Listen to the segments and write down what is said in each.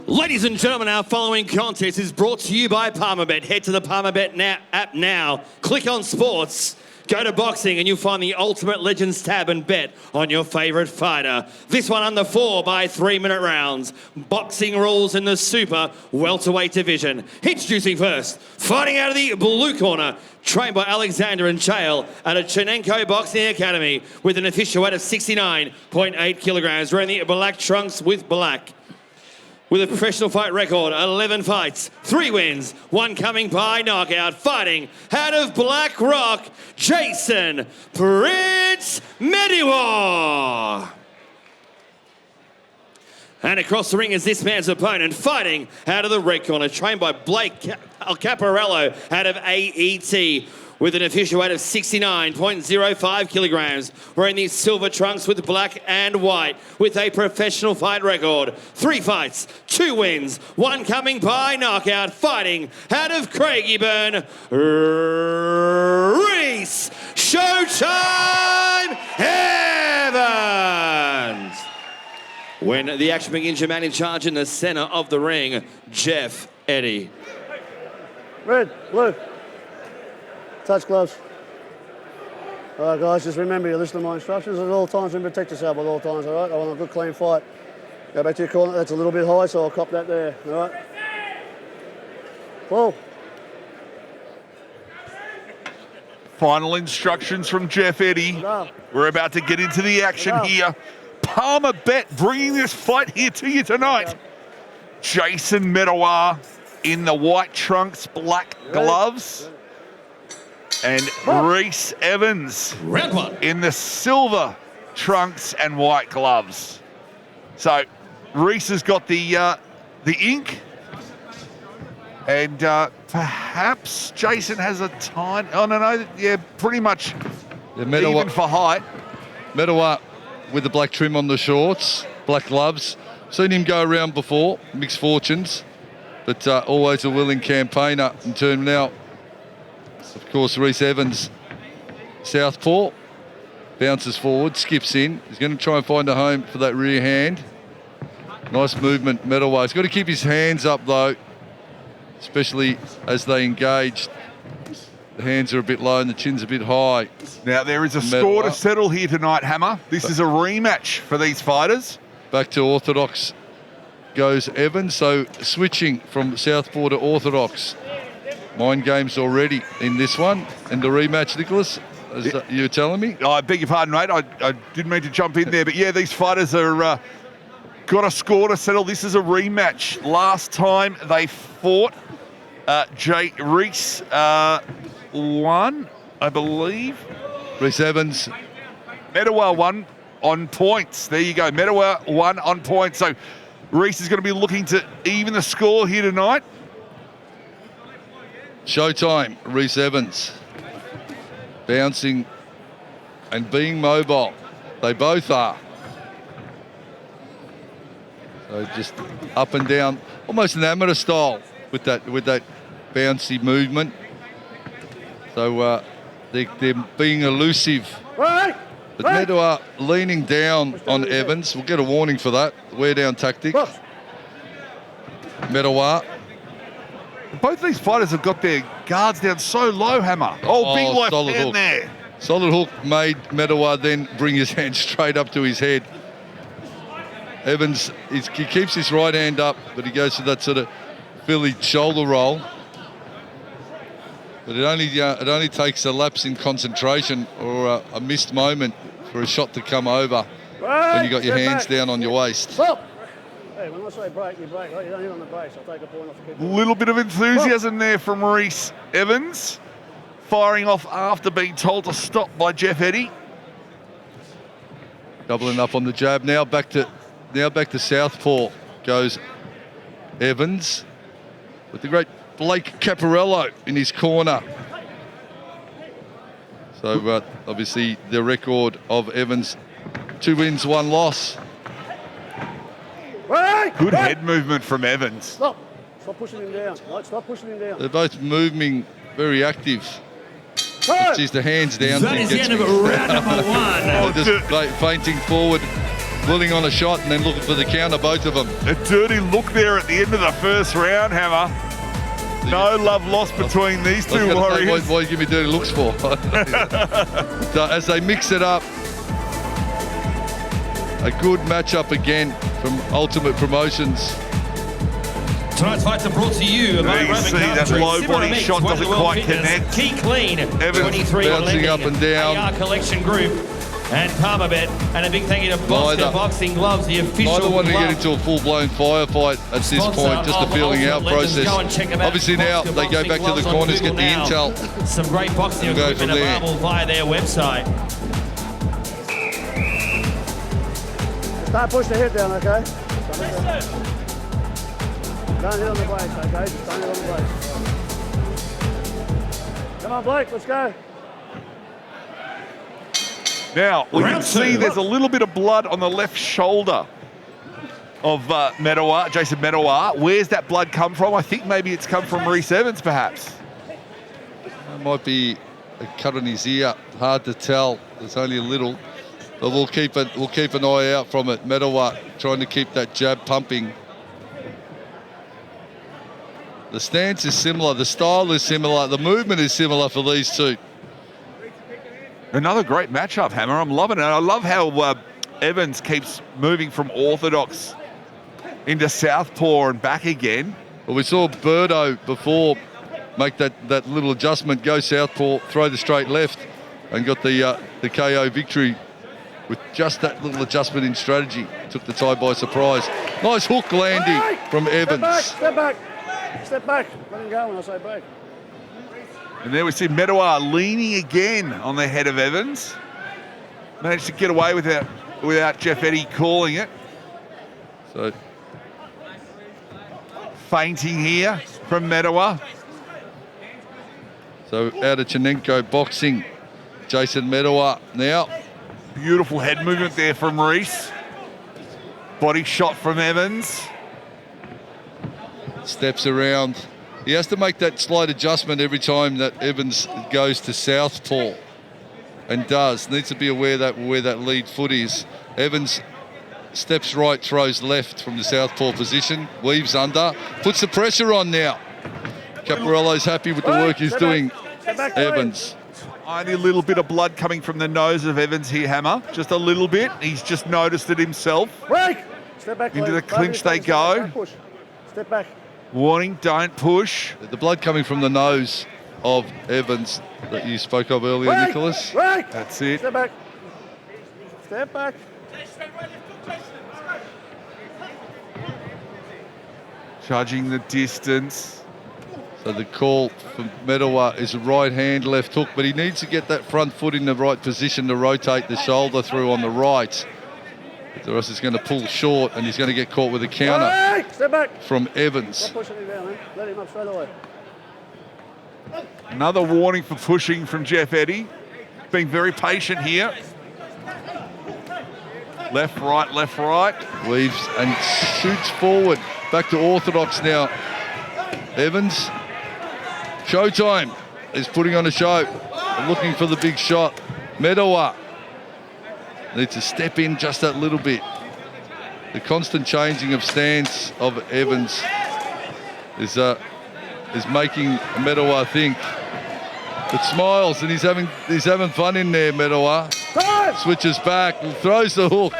Ladies and gentlemen, our following contest is brought to you by Palmerbet. Head to the Palmerbet app now, click on sports, go to boxing, and you'll find the Ultimate Legends tab and bet on your favourite fighter. This one under 4 by 3-minute rounds. Boxing rules in the super welterweight division. Introducing first, fighting out of the blue corner, trained by Alexander and Chael at a Chenenko Boxing Academy with an official weight of 69.8 kilograms, wearing the black trunks with black. With a professional fight record, 11 fights, 3 wins, 1 coming by knockout, fighting out of Black Rock, Jason Prince Medawar. And across the ring is this man's opponent, fighting out of the red corner, trained by Blake Caparello out of AET, with an official weight of 69.05 kilograms, wearing these silver trunks with black and white, with a professional fight record. 3 fights, 2 wins, 1 coming by knockout, fighting out of Craigieburn, Rhys Showtime Evans. When the action begins, your man in charge in the centre of the ring, Jeff Eddy. Red, blue. Touch gloves. All right, guys, just remember you listen to my instructions at all times and protect yourself at all times, all right? I want a good, clean fight. Go back to your corner. That's a little bit high, so I'll cop that there, all right? Pull. Final instructions from Jeff Eddy. No. We're about to get into the action here. Palmerbet bringing this fight here to you tonight. Jason Medawar in the white trunks, black gloves. And Rhys Evans Round 1. in the silver trunks and white gloves. So Rhys has got the ink, and perhaps Jason has a tiny. Oh no, yeah, pretty much even for height. Medawar with the black trim on the shorts, black gloves. Seen him go around before, mixed fortunes, but always a willing campaigner in term now. Of course, Rhys Evans, southpaw, bounces forward, skips in. He's going to try and find a home for that rear hand. Nice movement, Medawar. He's got to keep his hands up, though, especially as they engage. The hands are a bit low and the chin's a bit high. Now, there is a score to settle here tonight, Hammer. This is a rematch for these fighters. Back to orthodox goes Evans, so switching from southpaw to orthodox. Mind games already in this one. And the rematch, Nicholas, as you were telling me? I beg your pardon, mate. I didn't mean to jump in there. But, yeah, these fighters are got a score to settle. This is a rematch. Last time they fought, Rhys won, I believe. Rhys Evans. Medawar won on points. There you go. Medawar won on points. So Rhys is going to be looking to even the score here tonight. Showtime, Rhys Evans. Bouncing and being mobile. They both are. So just up and down, almost an amateur style with that bouncy movement. So they're being elusive. But Medawar leaning down on Evans. We'll get a warning for that. Wear down tactic. Medawar. Both these fighters have got their guards down so low, Hammer. Oh, big left solid hand hook. there. Solid hook made Medawar then bring his hand straight up to his head. Evans, he keeps his right hand up, but he goes to that sort of Philly shoulder roll. But it only takes a lapse in concentration or a missed moment for a shot to come over when you got your hands down on your waist. Stop! Hey, when I say break, you break. You don't hit on the base. I'll take a point off the kick. Little bit of enthusiasm there from Rhys Evans, firing off after being told to stop by Jeff Eddy. Doubling up on the jab now. Back to southpaw goes Evans with the great Blake Caparello in his corner. So obviously the record of Evans, 2 wins, 1 loss. Good head movement from Evans. Stop pushing him down. Right, stop pushing him down. They're both moving, very active. It's just the hands down. That is the end of round number 1. Just fainting forward willing on a shot and then looking for the counter, both of them. A dirty look there at the end of the first round, Hammer. No love lost between these two warriors. Why you give me dirty looks for? So as they mix it up, a good matchup again from Ultimate Promotions. Tonight's fights are brought to you by You see that low body shot doesn't quite connect. Key Clean, Evans 23 bouncing lending, up and down. AR Collection Group, and Palmerbet. And a big thank you to Boston Boxing Gloves, the official Neither want to get glove into a full-blown firefight at this sponsor point, just a of feeling out Ultimate Legends. process. Go and check them out. Obviously now Boston they go Boxing back to the Gloves on corners, get Google the now. intel. Some great boxing We'll go equipment from there. available via their website. Don't push the head down, okay? Don't hit on the brakes, okay? Just don't hit on the brakes. Come on, Blake, let's go. Now, we can Round see two. there's a little bit of blood on the left shoulder of Medawar, Jason Medawar. Where's that blood come from? I think maybe it's come from Rhys Evans, perhaps. It might be a cut on his ear. Hard to tell. There's only a little, but we'll keep an eye out from it. Medawar trying to keep that jab pumping. The stance is similar. The style is similar. The movement is similar for these two. Another great matchup, Hammer. I'm loving it. I love how Evans keeps moving from orthodox into southpaw and back again. Well, we saw Birdo before make that little adjustment, go southpaw, throw the straight left, and got the KO victory with just that little adjustment in strategy. Took the tie by surprise. Nice hook landing from Evans. Step back. Step back. Let him go when I say back. And there we see Medawar leaning again on the head of Evans. Managed to get away without Jeff Eddy calling it. So Fainting here from Medawar. out of Chinenko boxing, Jason Medawar now. Beautiful head movement there from Rhys. Body shot from Evans. Steps around. He has to make that slight adjustment every time that Evans goes to southpaw, and does. Needs to be aware that where that lead foot is. Evans steps right, throws left from the southpaw position, weaves under, puts the pressure on now. Caparello's happy with the work he's doing. Evans. Only a little bit of blood coming from the nose of Evans here, Hammer. Just a little bit. He's just noticed it himself. Break. Step back. Into the Blake. clinch they Step back, go. don't push. Step back. Warning, don't push. The blood coming from the nose of Evans that you spoke of earlier, Break. Nicholas. Break. That's it. Step back. Step back. Judging the distance. So the call from Medawar is a right hand, left hook, but he needs to get that front foot in the right position to rotate the shoulder through on the right. Or else he's going to pull short and he's going to get caught with a counter Break. Step back. from Evans. Stop pushing him down, man. Let him up straight away. Another warning for pushing from Jeff Eddy. Being very patient here. Left, right, left, right. Weaves and shoots forward. Back to orthodox now. Evans. Showtime is putting on a show. Looking for the big shot. Medawar needs to step in just that little bit. The constant changing of stance of Evans is making Medawar think. But smiles and he's having fun in there, Medawar. Switches back and throws the hook.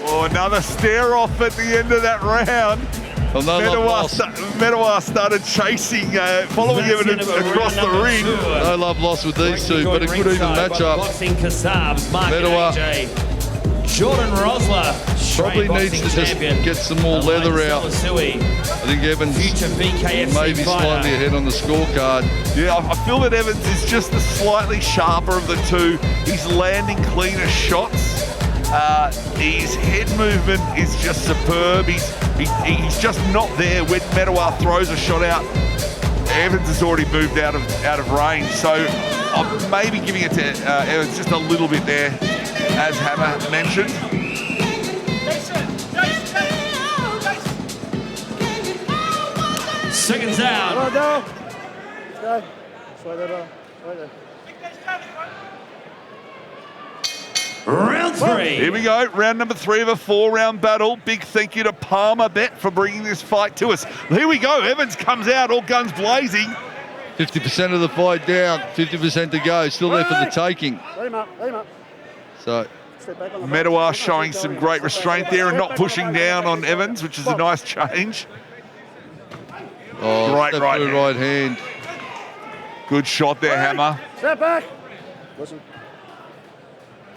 Oh, another stare off at the end of that round. Medawar started chasing, following him across the ring. No love lost with these two, but a good even matchup. Boxing Kassabs, Mark Medawar Jordan Rosler, probably needs to just get some more leather out. I think Evans may be slightly ahead on the scorecard. Yeah, I feel that Evans is just the slightly sharper of the two. He's landing cleaner shots. His head movement is just superb. He's just not there when Medawar throws a shot out. Evans has already moved out of range, so I'm maybe giving it to Evans just a little bit there, as Hammer mentioned. Seconds out. Come on, go. Let's go. Slide that up. Right there. Round 3. Here we go, round number 3 of a 4-round battle. Big thank you to PalmerBet for bringing this fight to us. Here we go, Evans comes out, all guns blazing. 50% of the fight down, 50% to go. Still there for the taking. Let him up, let him up. So Step back on the Medawar back. showing some great restraint there and not pushing down on Evans, which is a nice change. oh, Right step right through hand. right hand. Good shot there, Hammer. Step back. Listen.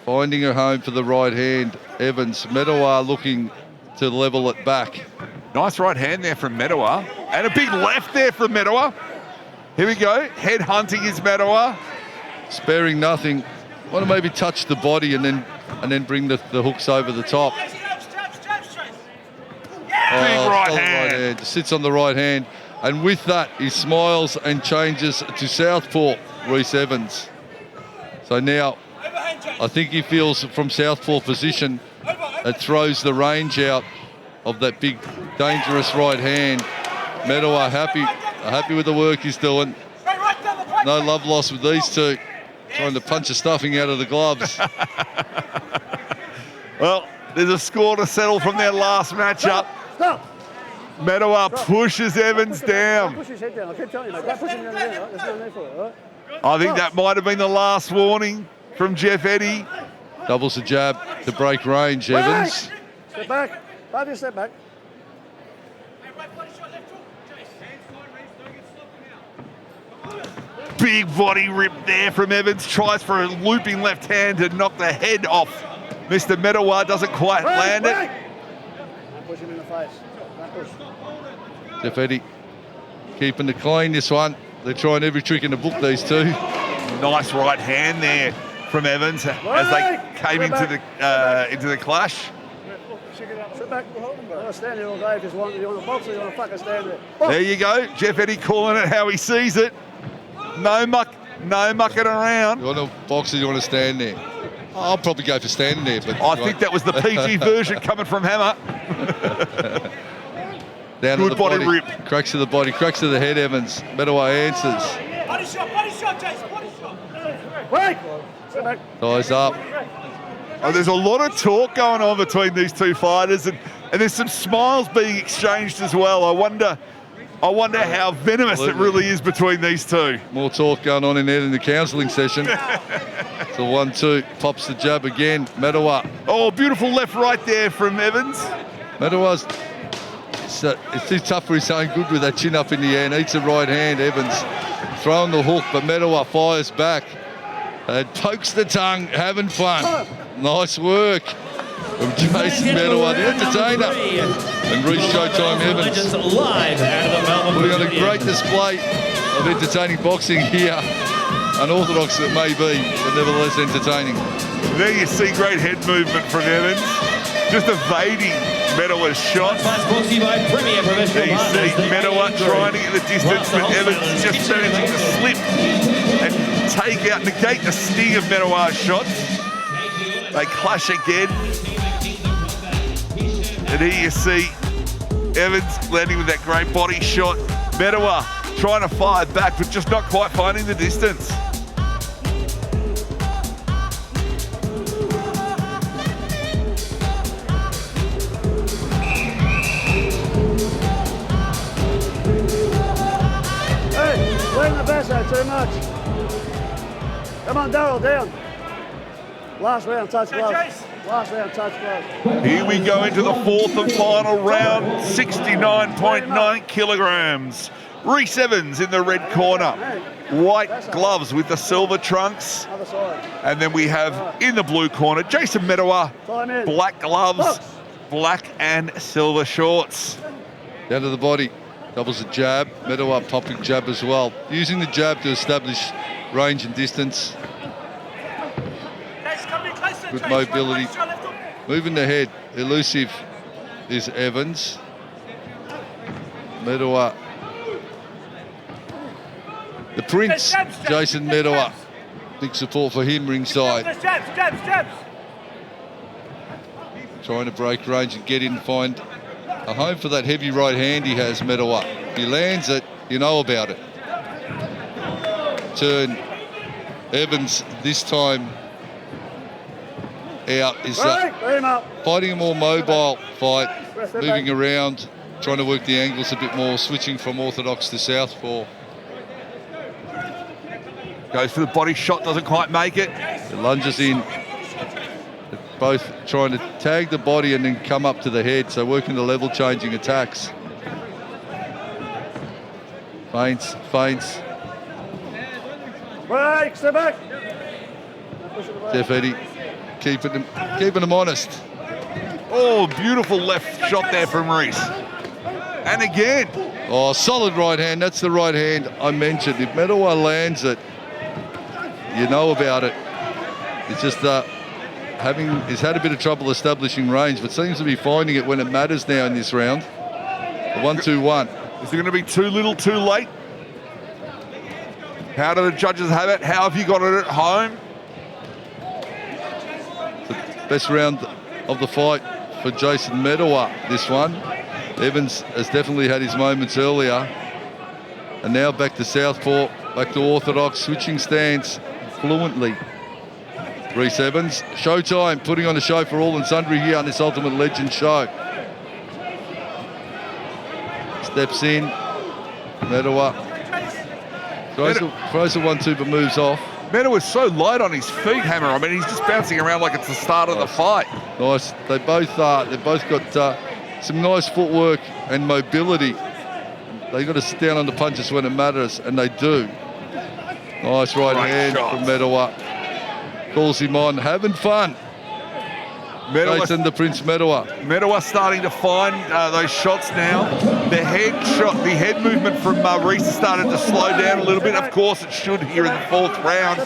Finding a home for the right hand. Evans. Medawar looking to level it back. Nice right hand there from Medawar. And a big left there from Medawar. Here we go. Head hunting is Medawar. Sparing nothing. Want to maybe touch the body and then bring the hooks over the top. Big Oh, right still the hand. Just sits on the right hand. And with that, he smiles and changes to southpaw, Rhys Evans. So now, I think he feels from southpaw position, it throws the range out of that big, dangerous right hand. Medawar happy with the work he's doing. No love lost with these two. Trying to punch the stuffing out of the gloves. Well, there's a score to settle from their last matchup. Stop. Medawar pushes Evans down. Push his head down. I keep telling you, mate. Don't push him down there. Right? There's no need for it, all right? I think that might have been the last warning from Jeff Eddy. Doubles the jab to break range, Evans. Step back. Both you step back. Big body rip there from Evans. Tries for a looping left hand to knock the head off. Mr. Medawar doesn't quite land it. Don't push him in the face. Don't push. Jeff Eddy keeping it clean this one. They're trying every trick in the book, these two. Nice right hand there from Evans as they came into the clash. Sit back. I'll stand there all day if you want to box or you want to fucking stand there. There you go. Jeff Eddy calling it how he sees it. No mucking around. You want to box or you want to stand there? I'll probably go for standing there. But I think that was the PG version coming from Hammer. Down Good to the body rip. Cracks to the body, cracks to the head, Evans. Medawar answers. Body shot, Jason, body shot. Wait. Sit back. Ties up. Oh, there's a lot of talk going on between these two fighters, and there's some smiles being exchanged as well. I wonder how venomous it really is between these two. More talk going on in there in the counselling session. So 1-2, pops the jab again. Medawar. Oh, beautiful left right there from Evans. Medawar's, it's too tough for his own good with that chin up in the air. Needs a right hand, Evans. Throwing the hook, but Medawar fires back. And pokes the tongue, having fun. Nice work from Jason Medawar, the entertainer. And Rhys Showtime Evans Live out of the Melbourne putting on a Pavilion. great display of entertaining boxing here. Unorthodox it may be, but nevertheless entertaining. There you see great head movement from Evans. Just evading Medawar's shot. Fast brought to you by Premier Professional There you see Partners. Medawar trying to get the distance, but Evans just managing to slip and take out, negate the sting of Medawar's shots. They clash again. And here you see Evans landing with that great body shot. Medawar trying to fire back, but just not quite finding the distance. Hey, playing the best out too much. Come on, Darryl, down. Last round, touch gloves. Last round, touch gloves. Here we go into the fourth and final round, 69.9 kilograms. Rhys Evans in the red corner. White gloves with the silver trunks. Other side. And then we have in the blue corner, Jason Medawar, Time in. black gloves, Box. black and silver shorts. Down to the body, doubles the jab. Medawar popping jab as well. Using the jab to establish range and distance. Good mobility. Moving the head, elusive is Evans. Medawar. The Prince, Jason Medawar. Big support for him ringside. Jabs. Trying to break range and get in and find a home for that heavy right hand he has, Medawar. If he lands it, you know about it. Turn. Evans this time out is Bring him up. fighting a more mobile fight, moving around, trying to work the angles a bit more, switching from orthodox to southpaw. Goes for the body shot, doesn't quite make it. The lunges in, both trying to tag the body and then come up to the head, so working the level changing attacks. Feints. Break, step back. Jeff Eddy keeping them honest. Oh, beautiful left shot there from Rhys. And again. Oh, solid right hand. That's the right hand I mentioned. If Medawar lands it, you know about it. It's just he's had a bit of trouble establishing range, but seems to be finding it when it matters now in this round. A 1-2-1. Is it going to be too little, too late? How do the judges have it? How have you got it at home? The best round of the fight for Jason Medawar, this one. Evans has definitely had his moments earlier. And now back to southpaw, back to orthodox, switching stance fluently. Rhys Evans, showtime, putting on a show for all and sundry here on this Ultimate Legend show. Steps in, Medawar. Throws a 1-2 but moves off. Medawar's so light on his feet, Hammer. I mean, he's just bouncing around like it's the start of the fight. Nice. They've both got some nice footwork and mobility. They've got to sit down on the punches when it matters, and they do. Nice right hand shot from Medawar. Calls him on, having fun. Jason the Prince Medawar. Medawar starting to find those shots now. The head movement from Rhys has started to slow down a little bit. Of course, it should here in the 4th round.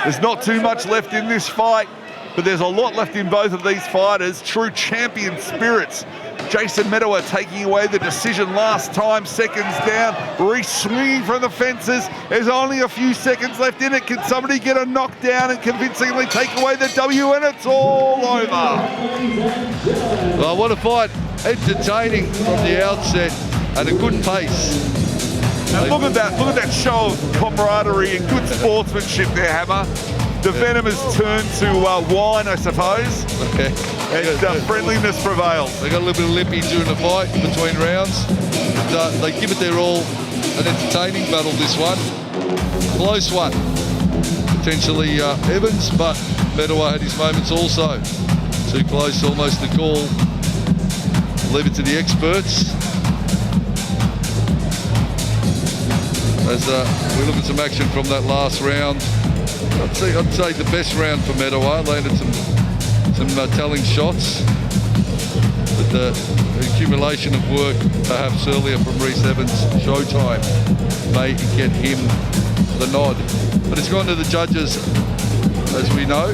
There's not too much left in this fight, but there's a lot left in both of these fighters. True champion spirits. Jason Medawar taking away the decision last time, seconds down. Rhys swinging from the fences. There's only a few seconds left in it. Can somebody get a knockdown and convincingly take away the W? And it's all over. Well, what a fight. Entertaining from the outset and a good pace. And look at that show of camaraderie and good sportsmanship there, Hammer. The venom has turned to wine, I suppose. Okay. And friendliness prevails. They got a little bit of lippy during the fight between rounds. But, they give it their all. An entertaining battle, this one. Close one. Potentially Evans, but Medawar had his moments also. Too close, almost the call. Leave it to the experts. As we look at some action from that last round. I'd say the best round for Medawar. Landed some telling shots. But the accumulation of work, perhaps earlier from Rhys Evans' showtime, may get him the nod. But it's gone to the judges, as we know,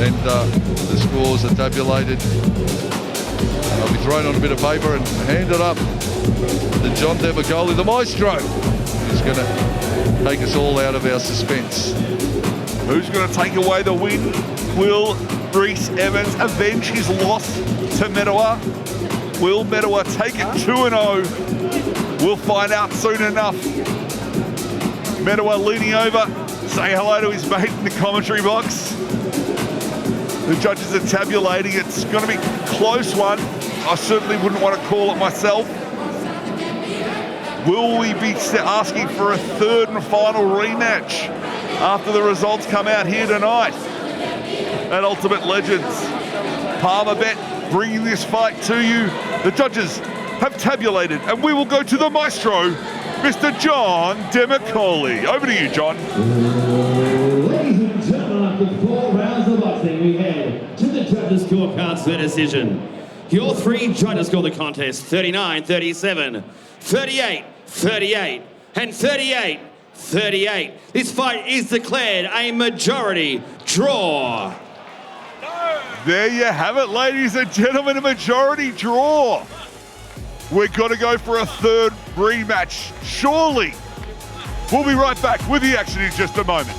and the scores are tabulated. They'll be thrown on a bit of paper and handed up to John Demicoli, the maestro, who's going to take us all out of our suspense. Who's going to take away the win? Will Rhys Evans avenge his loss to Medawar? Will Medawar take it 2-0? We'll find out soon enough. Medawar leaning over, say hello to his mate in the commentary box. The judges are tabulating. It's going to be a close one. I certainly wouldn't want to call it myself. Will we be asking for a third and final rematch after the results come out here tonight at Ultimate Legends? Palmerbet bringing this fight to you. The judges have tabulated, and we will go to the maestro, Mr. John Demicoli. Over to you, John. Ladies and gentlemen, after 4 rounds of boxing, we head to the judges' Scorecards for decision. Your 3 judges score the contest 39-37, 38-38, and 38-38. This fight is declared a majority draw. There you have it, ladies and gentlemen, a majority draw. We're going to go for a third rematch, surely. We'll be right back with the action in just a moment.